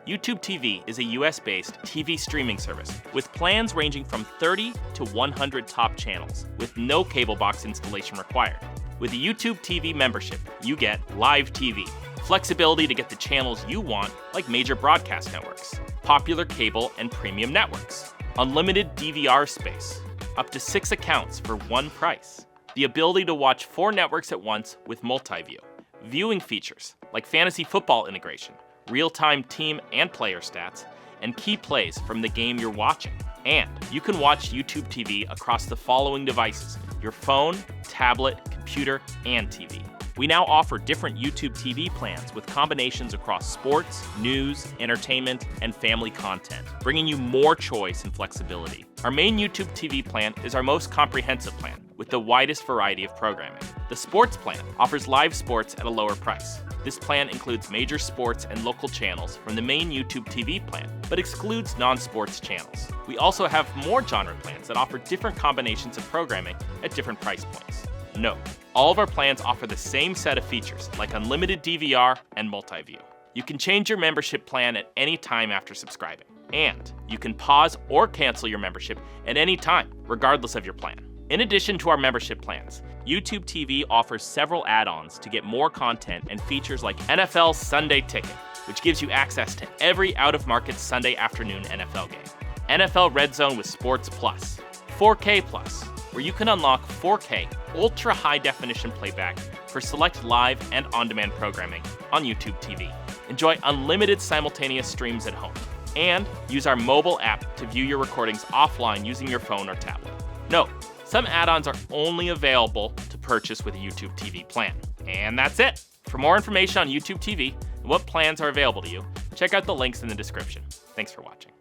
YouTube TV is a US-based TV streaming service with plans ranging from 30 to 100 top channels, with no cable box installation required. With a YouTube TV membership, you get live TV, flexibility to get the channels you want, like major broadcast networks, popular cable and premium networks, unlimited DVR space, up to 6 accounts for one price, the ability to watch 4 networks at once with Multiview, viewing features like fantasy football integration, real-time team and player stats, and key plays from the game you're watching. And you can watch YouTube TV across the following devices: your phone, tablet, computer, and TV. We now offer different YouTube TV plans with combinations across sports, news, entertainment, and family content, bringing you more choice and flexibility. Our main YouTube TV plan is our most comprehensive plan, with the widest variety of programming. The sports plan offers live sports at a lower price. This plan includes major sports and local channels from the main YouTube TV plan, but excludes non-sports channels. We also have more genre plans that offer different combinations of programming at different price points. Note, all of our plans offer the same set of features, like Unlimited DVR and Multiview. You can change your membership plan at any time after subscribing. And you can pause or cancel your membership at any time, regardless of your plan. In addition to our membership plans, YouTube TV offers several add-ons to get more content and features like NFL Sunday Ticket, which gives you access to every out-of-market Sunday afternoon NFL game, NFL Red Zone with Sports Plus, 4K Plus, where you can unlock 4K ultra high definition playback for select live and on-demand programming on YouTube TV. Enjoy unlimited simultaneous streams at home, and use our mobile app to view your recordings offline using your phone or tablet. Note, some add-ons are only available to purchase with a YouTube TV plan. And that's it. For more information on YouTube TV and what plans are available to you, check out the links in the description. Thanks for watching.